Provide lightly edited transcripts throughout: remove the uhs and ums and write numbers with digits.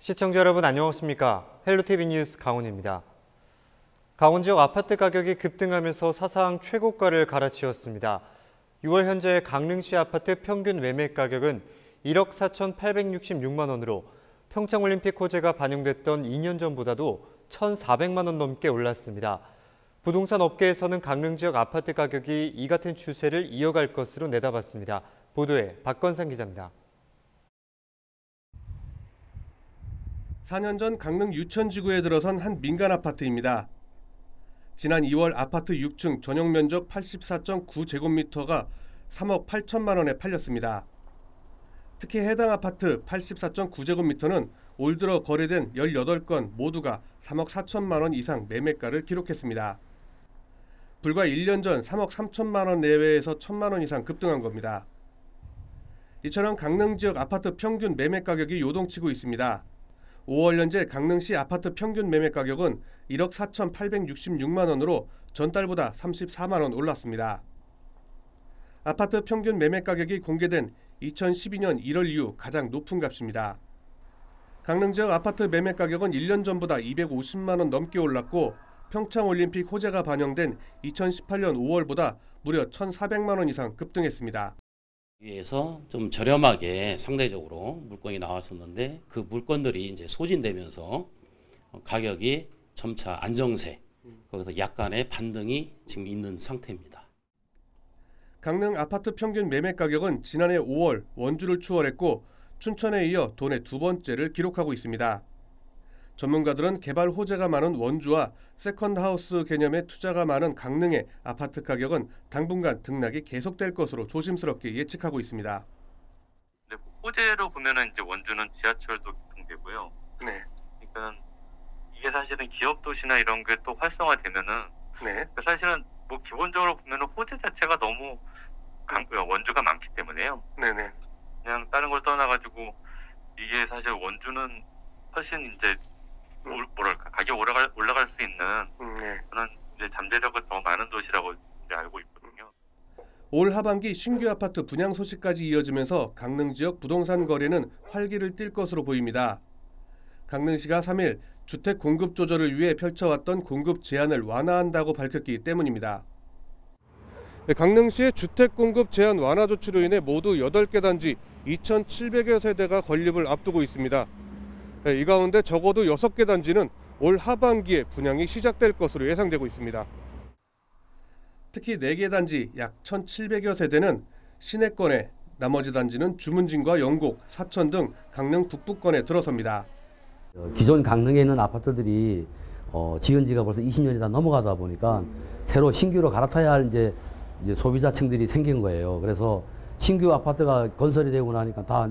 시청자 여러분 안녕하십니까? 헬로티비 뉴스 강훈입니다. 강원 지역 아파트 가격이 급등하면서 사상 최고가를 갈아치웠습니다. 6월 현재 강릉시 아파트 평균 매매 가격은 1억 4,866만 원으로 평창올림픽 호재가 반영됐던 2년 전보다도 1,400만 원 넘게 올랐습니다. 부동산 업계에서는 강릉 지역 아파트 가격이 이 같은 추세를 이어갈 것으로 내다봤습니다. 보도에 박건상 기자입니다. 4년 전 강릉 유천지구에 들어선 한 민간 아파트입니다. 지난 2월 아파트 6층 전용 면적 84.9제곱미터가 3억 8천만 원에 팔렸습니다. 특히 해당 아파트 84.9제곱미터는 올 들어 거래된 18건 모두가 3억 4천만 원 이상 매매가를 기록했습니다. 불과 1년 전 3억 3천만 원 내외에서 1천만 원 이상 급등한 겁니다. 이처럼 강릉 지역 아파트 평균 매매 가격이 요동치고 있습니다. 5월 현재 강릉시 아파트 평균 매매 가격은 1억 4,866만 원으로 전달보다 34만 원 올랐습니다. 아파트 평균 매매 가격이 공개된 2012년 1월 이후 가장 높은 값입니다. 강릉 지역 아파트 매매 가격은 1년 전보다 250만 원 넘게 올랐고 평창올림픽 호재가 반영된 2018년 5월보다 무려 1,400만 원 이상 급등했습니다. 위에서 좀 저렴하게 상대적으로 물건이 나왔었는데 그 물건들이 이제 소진되면서 가격이 점차 안정세, 거기서 약간의 반등이 지금 있는 상태입니다. 강릉 아파트 평균 매매 가격은 지난해 5월 원주를 추월했고 춘천에 이어 도내 두 번째를 기록하고 있습니다. 전문가들은 개발 호재가 많은 원주와 세컨드하우스 개념의 투자가 많은 강릉의 아파트 가격은 당분간 등락이 계속될 것으로 조심스럽게 예측하고 있습니다. 네, 호재로 보면은 이제 원주는 지하철도 개통되고요. 네. 그러니까 이게 사실은 기업 도시나 이런 게 또 활성화되면은 네. 사실은 뭐 기본적으로 보면은 호재 자체가 너무 원주가 많기 때문에요. 네네. 그냥 다른 걸 떠나가지고 이게 사실 원주는 훨씬 이제 뭐랄까 가격 올라갈 수 있는 그런 이제 잠재력이 더 많은 도시라고 이제 알고 있거든요. 올 하반기 신규 아파트 분양 소식까지 이어지면서 강릉 지역 부동산 거래는 활기를 띨 것으로 보입니다. 강릉시가 3일 주택 공급 조절을 위해 펼쳐왔던 공급 제한을 완화한다고 밝혔기 때문입니다. 강릉시의 주택 공급 제한 완화 조치로 인해 모두 8개 단지 2,700여 세대가 건립을 앞두고 있습니다. 이 가운데 적어도 6개 단지는 올 하반기에 분양이 시작될 것으로 예상되고 있습니다. 특히 4개 단지 약 1,700여 세대는 시내권에, 나머지 단지는 주문진과 영곡, 사천 등 강릉 북부권에 들어섭니다. 기존 강릉에 있는 아파트들이 지은 지가 벌써 20년이 다 넘어가다 보니까 새로 신규로 갈아타야 할 이제 소비자층들이 생긴 거예요. 그래서 신규 아파트가 건설이 되고 나니까 다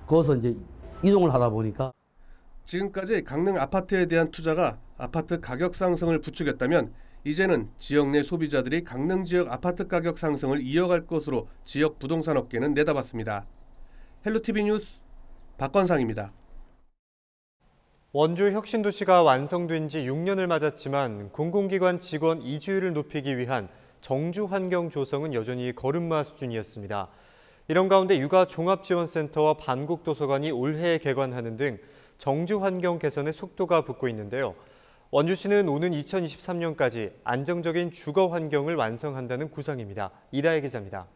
거기서 이제 이동을 하다 보니까 지금까지 강릉 아파트에 대한 투자가 아파트 가격 상승을 부추겼다면 이제는 지역 내 소비자들이 강릉 지역 아파트 가격 상승을 이어갈 것으로 지역 부동산 업계는 내다봤습니다. 헬로티비 뉴스 박건상입니다. 원주 혁신도시가 완성된 지 6년을 맞았지만 공공기관 직원 이주율을 높이기 위한 정주 환경 조성은 여전히 걸음마 수준이었습니다. 이런 가운데 육아종합지원센터와 반국도서관이 올해 개관하는 등 정주 환경 개선의 속도가 붙고 있는데요. 원주시는 오는 2023년까지 안정적인 주거 환경을 완성한다는 구상입니다. 이다혜 기자입니다.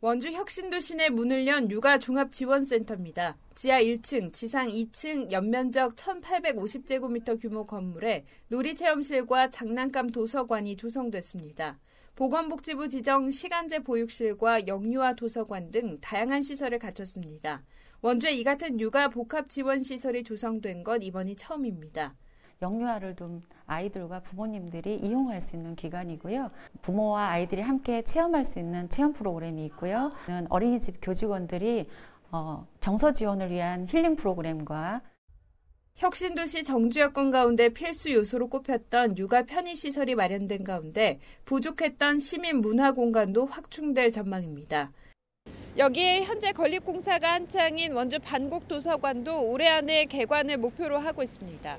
원주 혁신도시 내 문을 연 육아종합지원센터입니다. 지하 1층, 지상 2층 연면적 1,850제곱미터 규모 건물에 놀이체험실과 장난감 도서관이 조성됐습니다. 보건복지부 지정 시간제 보육실과 영유아 도서관 등 다양한 시설을 갖췄습니다. 원주에 이 같은 육아 복합 지원 시설이 조성된 건 이번이 처음입니다. 영유아를 둔 아이들과 부모님들이 이용할 수 있는 기관이고요. 부모와 아이들이 함께 체험할 수 있는 체험 프로그램이 있고요. 어린이집 교직원들이 정서 지원을 위한 힐링 프로그램과 혁신도시 정주 여건 가운데 필수 요소로 꼽혔던 육아 편의시설이 마련된 가운데 부족했던 시민 문화 공간도 확충될 전망입니다. 여기에 현재 건립 공사가 한창인 원주 반곡도서관도 올해 안에 개관을 목표로 하고 있습니다.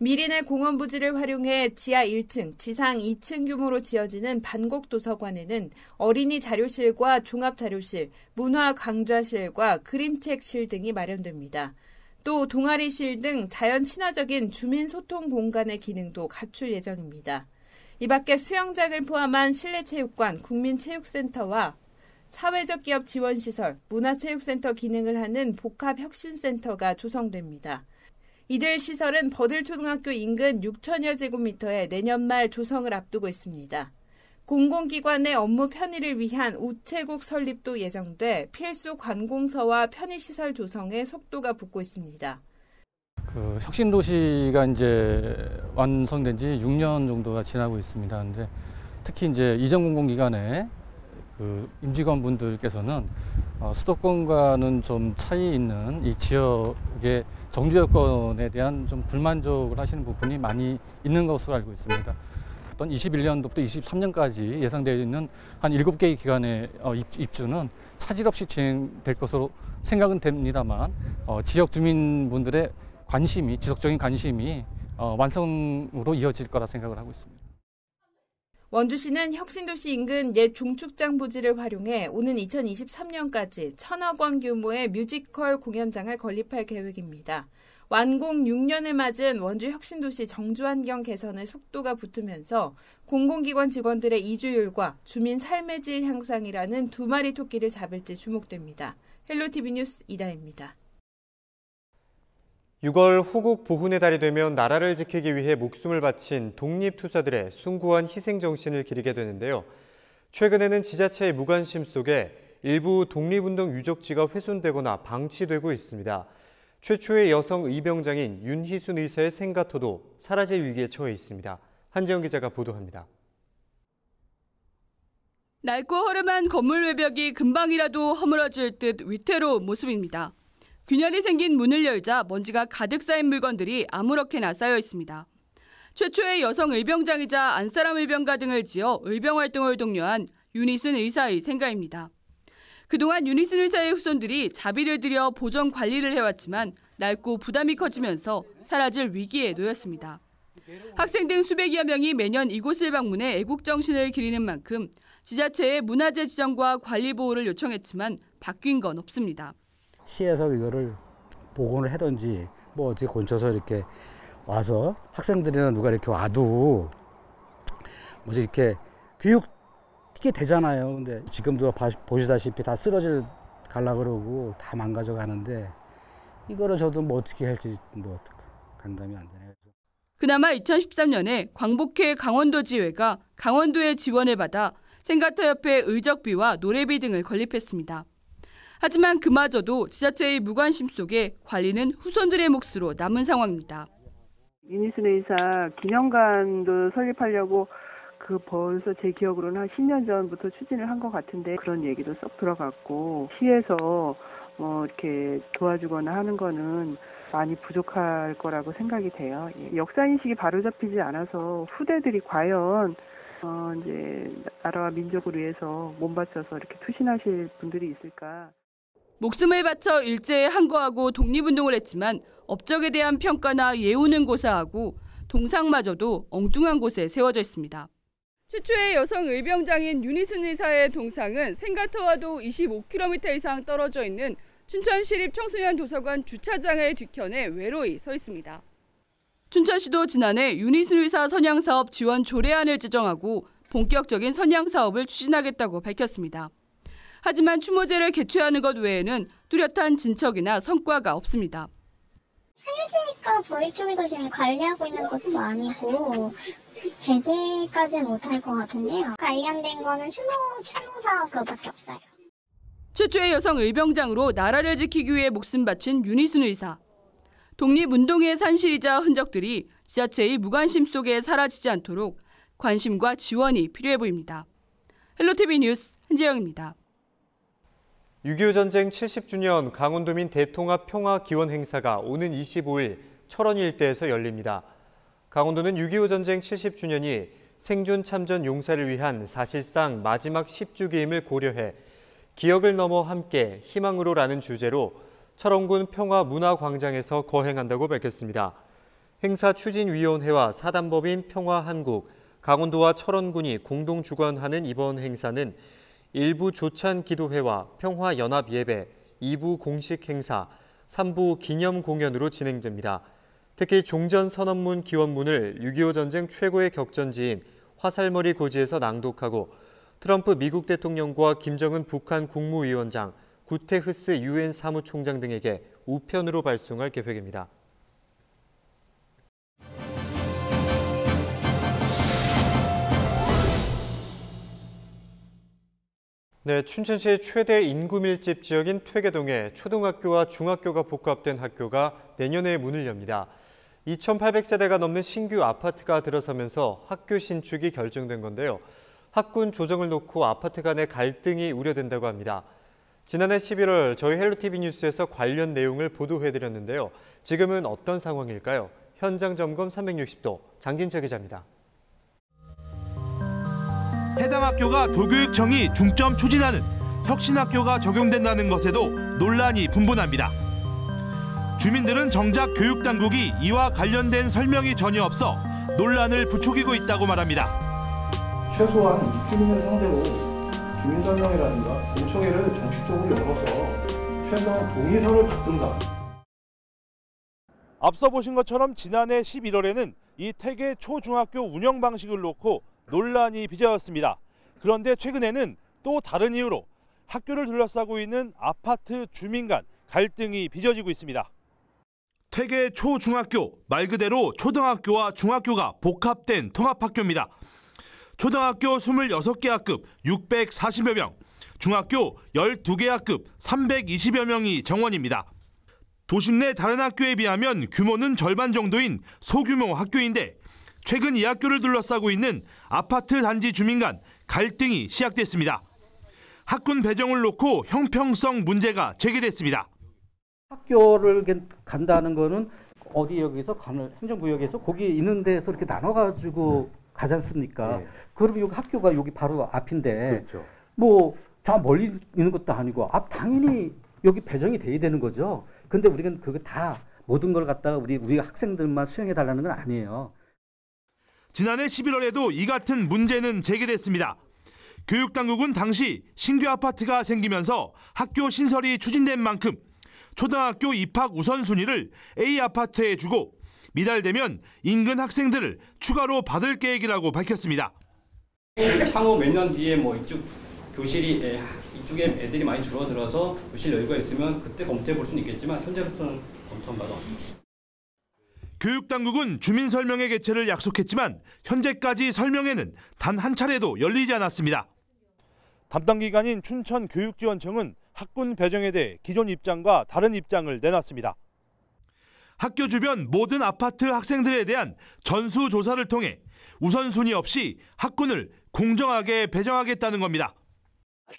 미린의 공원 부지를 활용해 지하 1층, 지상 2층 규모로 지어지는 반곡도서관에는 어린이 자료실과 종합자료실, 문화 강좌실과 그림책실 등이 마련됩니다. 또 동아리실 등 자연 친화적인 주민 소통 공간의 기능도 갖출 예정입니다. 이 밖에 수영장을 포함한 실내체육관, 국민체육센터와 사회적 기업 지원시설, 문화체육센터 기능을 하는 복합혁신센터가 조성됩니다. 이들 시설은 버들초등학교 인근 6천여 제곱미터에 내년 말 조성을 앞두고 있습니다. 공공기관의 업무 편의를 위한 우체국 설립도 예정돼 필수 관공서와 편의시설 조성에 속도가 붙고 있습니다. 혁신도시가 이제 완성된 지 6년 정도가 지나고 있습니다. 근데 특히 이제 이전 공공기관의 임직원분들께서는 수도권과는 좀 차이 있는 이 지역의 정주 여건에 대한 좀 불만족을 하시는 부분이 많이 있는 것으로 알고 있습니다. 21년도부터 23년까지 예상되어 있는 한 7개의 기관의 입주는 차질 없이 진행될 것으로 생각은 됩니다만 지역 주민분들의 관심이, 지속적인 관심이 완성으로 이어질 거라 생각을 하고 있습니다. 원주시는 혁신도시 인근 옛 종축장 부지를 활용해 오는 2023년까지 1,000억 원 규모의 뮤지컬 공연장을 건립할 계획입니다. 완공 6년을 맞은 원주 혁신도시 정주환경 개선의 속도가 붙으면서 공공기관 직원들의 이주율과 주민 삶의 질 향상이라는 두 마리 토끼를 잡을지 주목됩니다. 헬로티비 뉴스 이다혜입니다. 6월 호국 보훈의 달이 되면 나라를 지키기 위해 목숨을 바친 독립투사들의 숭고한 희생정신을 기리게 되는데요. 최근에는 지자체의 무관심 속에 일부 독립운동 유적지가 훼손되거나 방치되고 있습니다. 최초의 여성 의병장인 윤희순 의사의 생가터도 사라질 위기에 처해 있습니다. 한재영 기자가 보도합니다. 낡고 허름한 건물 외벽이 금방이라도 허물어질 듯 위태로운 모습입니다. 균열이 생긴 문을 열자 먼지가 가득 쌓인 물건들이 아무렇게나 쌓여 있습니다. 최초의 여성 의병장이자 안사람 의병가 등을 지어 의병 활동을 독려한 윤희순 의사의 생가입니다. 그동안 윤희순 의사의 후손들이 자비를 들여 보존 관리를 해왔지만 낡고 부담이 커지면서 사라질 위기에 놓였습니다. 학생 등 수백여 명이 매년 이곳을 방문해 애국정신을 기리는 만큼 지자체에 문화재 지정과 관리 보호를 요청했지만 바뀐 건 없습니다. 시에서 이거를 복원을 하든지 뭐 어떻게 건쳐서 이렇게 와서 학생들이나 누가 이렇게 와도 뭐지 이렇게 교육 이게 되잖아요. 근데 지금도 보시다시피 다 쓰러질 갈라 그러고 다 망가져 가는데 이거를 저도 뭐 어떻게 할지 뭐 감당이 안 되네요. 그나마 2013년에 광복회 강원도지회가 강원도의 지원을 받아 생가터협회 의적비와 노래비 등을 건립했습니다. 하지만 그마저도 지자체의 무관심 속에 관리는 후손들의 몫으로 남은 상황입니다. 윤희순 의사 기념관도 설립하려고 벌써 제 기억으로는 한 10년 전부터 추진을 한 것 같은데 그런 얘기도 쏙 들어갔고 시에서 뭐 이렇게 도와주거나 하는 거는 많이 부족할 거라고 생각이 돼요. 역사 인식이 바로 잡히지 않아서 후대들이 과연 이제 나라와 민족을 위해서 몸 바쳐서 이렇게 투신하실 분들이 있을까? 목숨을 바쳐 일제에 항거하고 독립운동을 했지만 업적에 대한 평가나 예우는 고사하고 동상마저도 엉뚱한 곳에 세워져 있습니다. 최초의 여성 의병장인 윤희순 의사의 동상은 생가터와도 25km 이상 떨어져 있는 춘천시립 청소년 도서관 주차장의 뒤편에 외로이 서 있습니다. 춘천시도 지난해 윤희순 의사 선양사업 지원 조례안을 제정하고 본격적인 선양사업을 추진하겠다고 밝혔습니다. 하지만 추모제를 개최하는 것 외에는 뚜렷한 진척이나 성과가 없습니다. 생일이니까 저희 쪽에서 지금 관리하고 있는 것도 아니고 제재까지는 못할 것 같은데요. 관련된 거는 추모사 그거밖에 없어요. 최초의 여성 의병장으로 나라를 지키기 위해 목숨 바친 윤희순 의사. 독립운동의 산실이자 흔적들이 지자체의 무관심 속에 사라지지 않도록 관심과 지원이 필요해 보입니다. 헬로티비 뉴스 한재영입니다. 6.25 전쟁 70주년 강원도민 대통합 평화 기원 행사가 오는 25일 철원 일대에서 열립니다. 강원도는 6.25 전쟁 70주년이 생존 참전 용사를 위한 사실상 마지막 10주기임을 고려해 기억을 넘어 함께 희망으로라는 주제로 철원군 평화문화광장에서 거행한다고 밝혔습니다. 행사추진위원회와 사단법인 평화한국, 강원도와 철원군이 공동 주관하는 이번 행사는 1부 조찬기도회와 평화연합예배, 2부 공식 행사, 3부 기념 공연으로 진행됩니다. 특히 종전선언문 기원문을 6.25 전쟁 최고의 격전지인 화살머리 고지에서 낭독하고 트럼프 미국 대통령과 김정은 북한 국무위원장, 구테흐스 유엔 사무총장 등에게 우편으로 발송할 계획입니다. 네, 춘천시의 최대 인구 밀집 지역인 퇴계동에 초등학교와 중학교가 복합된 학교가 내년에 문을 엽니다. 2,800세대가 넘는 신규 아파트가 들어서면서 학교 신축이 결정된 건데요. 학군 조정을 놓고 아파트 간의 갈등이 우려된다고 합니다. 지난해 11월 저희 헬로티비 뉴스에서 관련 내용을 보도해드렸는데요. 지금은 어떤 상황일까요? 현장 점검 360도 장진철 기자입니다. 해당 학교가 도교육청이 중점 추진하는 혁신학교가 적용된다는 것에도 논란이 분분합니다. 주민들은 정작 교육당국이 이와 관련된 설명이 전혀 없어 논란을 부추기고 있다고 말합니다. 최소한 입주민을 상대로 주민 설명회라든가 공청회를 정식적으로 열어서 최소한 동의서를 받든가. 앞서 보신 것처럼 지난해 11월에는 이 퇴계 초중학교 운영 방식을 놓고 논란이 빚어졌습니다. 그런데 최근에는 또 다른 이유로 학교를 둘러싸고 있는 아파트 주민 간 갈등이 빚어지고 있습니다. 퇴계 초중학교, 말 그대로 초등학교와 중학교가 복합된 통합학교입니다. 초등학교 26개 학급 640여 명, 중학교 12개 학급 320여 명이 정원입니다. 도심 내 다른 학교에 비하면 규모는 절반 정도인 소규모 학교인데 최근 이 학교를 둘러싸고 있는 아파트 단지 주민 간 갈등이 시작됐습니다. 학군 배정을 놓고 형평성 문제가 제기됐습니다. 학교를 간다는 거는 어디 여기서 행정구역에서 거기 있는 데서 이렇게 나눠가지고 가지 않습니까? 네. 그러면 여기 학교가 여기 바로 앞인데 그렇죠. 뭐 저 멀리 있는 것도 아니고 당연히 여기 배정이 돼야 되는 거죠. 근데 우리는 그거 다 모든 걸 갖다가 우리 학생들만 수용해 달라는 건 아니에요. 지난해 11월에도 이 같은 문제는 제기됐습니다. 교육당국은 당시 신규 아파트가 생기면서 학교 신설이 추진된 만큼 초등학교 입학 우선순위를 A 아파트에 주고 미달되면 인근 학생들을 추가로 받을 계획이라고 밝혔습니다. 향후 몇 년 뒤에 뭐 이쪽 교실이 이쪽에 애들이 많이 줄어들어서 교실 여유가 있으면 그때 검토해 볼 수는 있겠지만 현재로서는 검토한 바가 없습니다. 교육당국은 주민 설명회 개최를 약속했지만 현재까지 설명회는 단 한 차례도 열리지 않았습니다. 담당 기관인 춘천교육지원청은 학군 배정에 대해 기존 입장과 다른 입장을 내놨습니다. 학교 주변 모든 아파트 학생들에 대한 전수조사를 통해 우선순위 없이 학군을 공정하게 배정하겠다는 겁니다.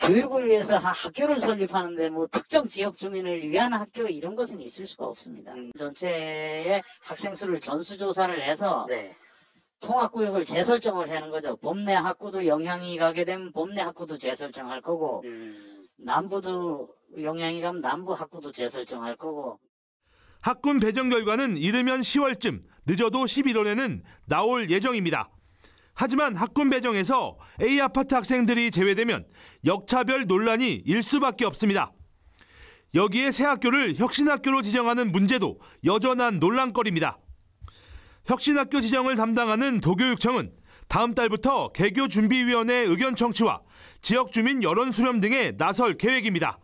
교육을 위해서 학교를 설립하는데 뭐 특정 지역 주민을 위한 학교 이런 것은 있을 수가 없습니다. 전체의 학생 수를 전수조사를 해서 통합구역을 재설정을 하는 거죠. 범내 학구도 영향이 가게 되면 범내 학구도 재설정할 거고 남부도 영향이 가면 남부 학구도 재설정할 거고. 학군 배정 결과는 이르면 10월쯤, 늦어도 11월에는 나올 예정입니다. 하지만 학군 배정에서 A 아파트 학생들이 제외되면 역차별 논란이 일 수밖에 없습니다. 여기에 새 학교를 혁신학교로 지정하는 문제도 여전한 논란거리입니다. 혁신학교 지정을 담당하는 도교육청은 다음 달부터 개교준비위원회 의견 청취와 지역주민 여론 수렴 등에 나설 계획입니다.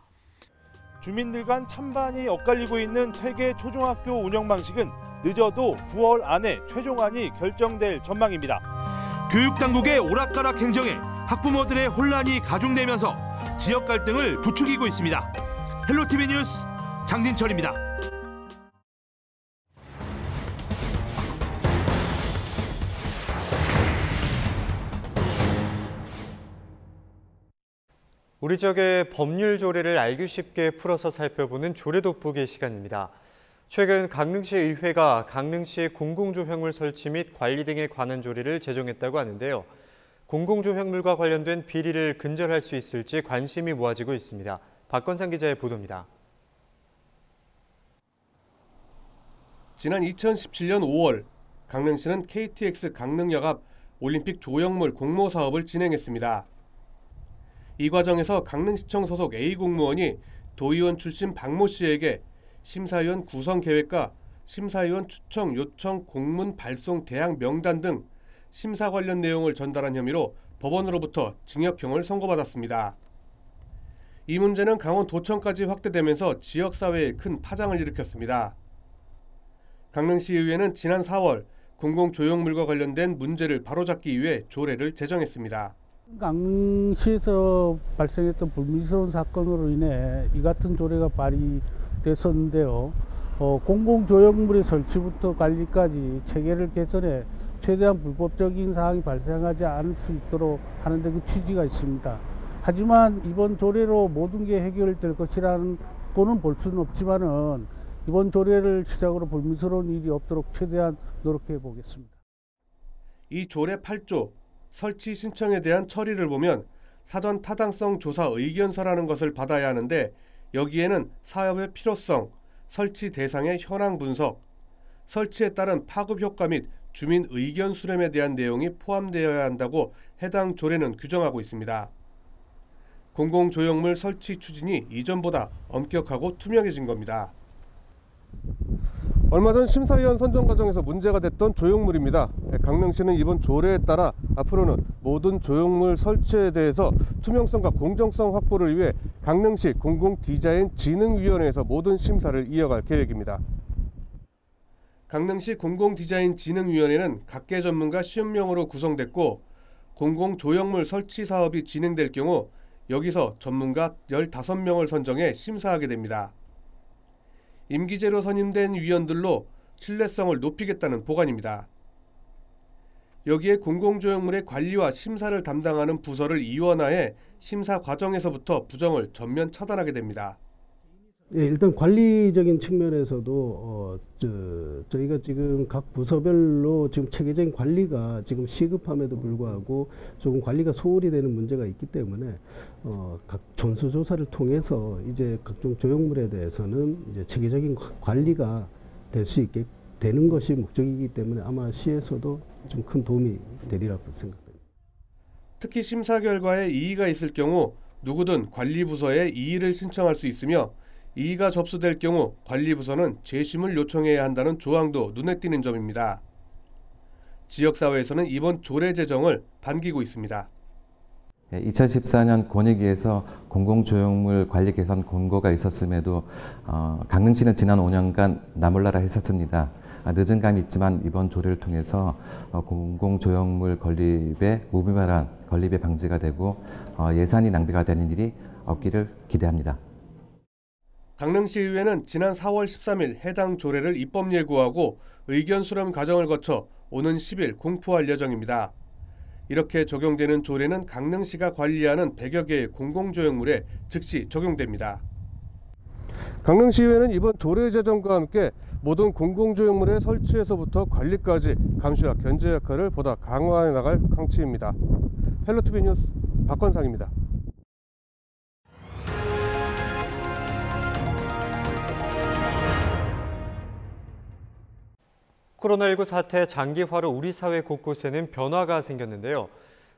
주민들 간 찬반이 엇갈리고 있는 퇴계 초중학교 운영 방식은 늦어도 9월 안에 최종안이 결정될 전망입니다. 교육당국의 오락가락 행정에 학부모들의 혼란이 가중되면서 지역 갈등을 부추기고 있습니다. 헬로티비 뉴스 장진철입니다. 우리 지역의 법률 조례를 알기 쉽게 풀어서 살펴보는 조례 돋보기 시간입니다. 최근 강릉시 의회가 강릉시의 공공조형물 설치 및 관리 등에 관한 조례를 제정했다고 하는데요. 공공조형물과 관련된 비리를 근절할 수 있을지 관심이 모아지고 있습니다. 박건상 기자의 보도입니다. 지난 2017년 5월 강릉시는 KTX 강릉역 앞 올림픽 조형물 공모 사업을 진행했습니다. 이 과정에서 강릉시청 소속 A 공무원이 도의원 출신 박모 씨에게 심사위원 구성 계획과 심사위원 추천 요청 공문 발송 대항 명단 등 심사 관련 내용을 전달한 혐의로 법원으로부터 징역형을 선고받았습니다. 이 문제는 강원도청까지 확대되면서 지역사회에 큰 파장을 일으켰습니다. 강릉시의회는 지난 4월 공공조형물과 관련된 문제를 바로잡기 위해 조례를 제정했습니다. 강릉시에서 발생했던 불미스러운 사건으로 인해 이 같은 조례가 발의됐었는데요. 공공조형물의 설치부터 관리까지 체계를 개선해 최대한 불법적인 사항이 발생하지 않을 수 있도록 하는 데 그 취지가 있습니다. 하지만 이번 조례로 모든 게 해결될 것이라는 거는 볼 수는 없지만은 이번 조례를 시작으로 불미스러운 일이 없도록 최대한 노력해 보겠습니다. 이 조례 8조 설치 신청에 대한 처리를 보면 사전 타당성 조사 의견서라는 것을 받아야 하는데 여기에는 사업의 필요성, 설치 대상의 현황 분석, 설치에 따른 파급 효과 및 주민 의견 수렴에 대한 내용이 포함되어야 한다고 해당 조례는 규정하고 있습니다. 공공조형물 설치 추진이 이전보다 엄격하고 투명해진 겁니다. 얼마 전 심사위원 선정 과정에서 문제가 됐던 조형물입니다. 강릉시는 이번 조례에 따라 앞으로는 모든 조형물 설치에 대해서 투명성과 공정성 확보를 위해 강릉시 공공디자인진흥위원회에서 모든 심사를 이어갈 계획입니다. 강릉시 공공디자인진흥위원회는 각계 전문가 50명으로 구성됐고 공공조형물 설치 사업이 진행될 경우 여기서 전문가 15명을 선정해 심사하게 됩니다. 임기제로 선임된 위원들로 신뢰성을 높이겠다는 보관입니다. 여기에 공공조형물의 관리와 심사를 담당하는 부서를 이원화해 심사 과정에서부터 부정을 전면 차단하게 됩니다. 예, 일단 관리적인 측면에서도 저희가 지금 각 부서별로 지금 체계적인 관리가 지금 시급함에도 불구하고 조금 관리가 소홀히 되는 문제가 있기 때문에 각 전수조사를 통해서 이제 각종 조형물에 대해서는 이제 체계적인 관리가 될 수 있게 되는 것이 목적이기 때문에 아마 시에서도 좀 큰 도움이 되리라고 생각됩니다. 특히 심사 결과에 이의가 있을 경우 누구든 관리부서에 이의를 신청할 수 있으며 이의가 접수될 경우 관리부서는 재심을 요청해야 한다는 조항도 눈에 띄는 점입니다. 지역사회에서는 이번 조례 제정을 반기고 있습니다. 2014년 권익위에서 공공조형물 관리 개선 권고가 있었음에도 강릉시는 지난 5년간 나몰라라 했었습니다. 늦은 감이 있지만 이번 조례를 통해서 공공조형물 건립의 무분별한 건립의 방지가 되고 예산이 낭비가 되는 일이 없기를 기대합니다. 강릉시의회는 지난 4월 13일 해당 조례를 입법 예고하고 의견 수렴 과정을 거쳐 오는 10일 공포할 예정입니다. 이렇게 적용되는 조례는 강릉시가 관리하는 100여 개의 공공조형물에 즉시 적용됩니다. 강릉시의회는 이번 조례 제정과 함께 모든 공공조형물의 설치에서부터 관리까지 감시와 견제 역할을 보다 강화해 나갈 강치입니다. 헬로티비 뉴스 박건상입니다. 코로나19 사태 장기화로 우리 사회 곳곳에는 변화가 생겼는데요.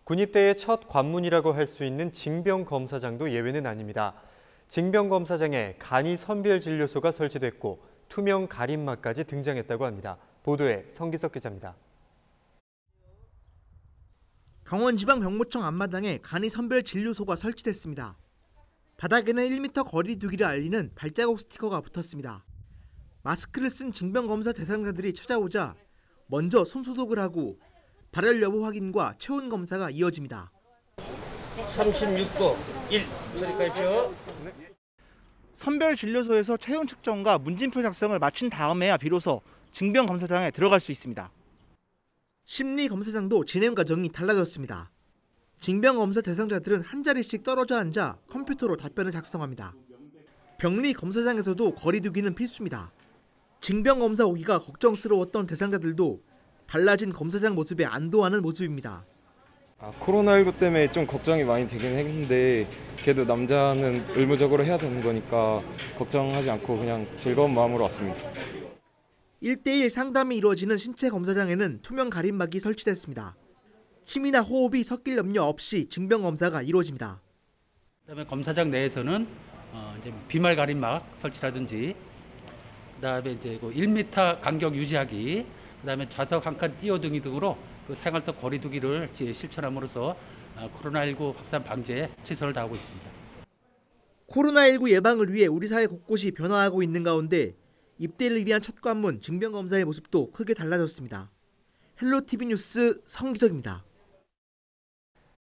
군입대의 첫 관문이라고 할 수 있는 징병검사장도 예외는 아닙니다. 징병검사장에 간이 선별진료소가 설치됐고 투명 가림막까지 등장했다고 합니다. 보도에 성기석 기자입니다. 강원지방병무청 앞마당에 간이 선별진료소가 설치됐습니다. 바닥에는 1m 거리 두기를 알리는 발자국 스티커가 붙었습니다. 마스크를 쓴 징병검사 대상자들이 찾아오자 먼저 손소독을 하고 발열 여부 확인과 체온 검사가 이어집니다. 36도 1 처리하십시오. 선별진료소에서 체온 측정과 문진표 작성을 마친 다음에야 비로소 징병검사장에 들어갈 수 있습니다. 심리검사장도 진행 과정이 달라졌습니다. 징병검사 대상자들은 한 자리씩 떨어져 앉아 컴퓨터로 답변을 작성합니다. 병리검사장에서도 거리 두기는 필수입니다. 징병검사 오기가 걱정스러웠던 대상자들도 달라진 검사장 모습에 안도하는 모습입니다. 코로나19 때문에 좀 걱정이 많이 되긴 했는데 그래도 남자는 의무적으로 해야 되는 거니까 걱정하지 않고 그냥 즐거운 마음으로 왔습니다. 1대1 상담이 이루어지는 신체 검사장에는 투명 가림막이 설치됐습니다. 침이나 호흡이 섞일 염려 없이 징병 검사가 이루어집니다. 그다음에 검사장 내에서는 이제 비말 가림막 설치라든지, 그다음에 이제 1m 간격 유지하기, 그다음에 좌석 한 칸 뛰어등이 등으로 그 생활속 거리두기를 실천함으로써 코로나19 확산 방지에 최선을 다하고 있습니다. 코로나19 예방을 위해 우리 사회 곳곳이 변화하고 있는 가운데 입대를 위한 첫 관문 징병검사의 모습도 크게 달라졌습니다. 헬로티비 뉴스 성기석입니다.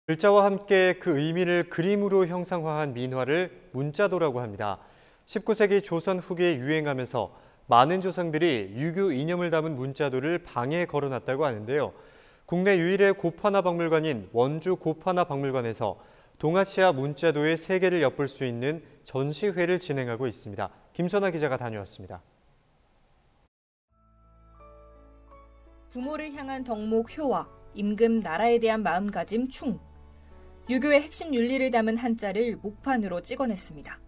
글자와 함께 그 의미를 그림으로 형상화한 민화를 문자도라고 합니다. 19세기 조선 후기에 유행하면서 많은 조상들이 유교 이념을 담은 문자도를 방에 걸어놨다고 하는데요. 국내 유일의 고판화 박물관인 원주 고판화 박물관에서 동아시아 문자도의 세계를 엿볼 수 있는 전시회를 진행하고 있습니다. 김선아 기자가 다녀왔습니다. 부모를 향한 덕목 효와, 임금 나라에 대한 마음가짐 충, 유교의 핵심 윤리를 담은 한자를 목판으로 찍어냈습니다.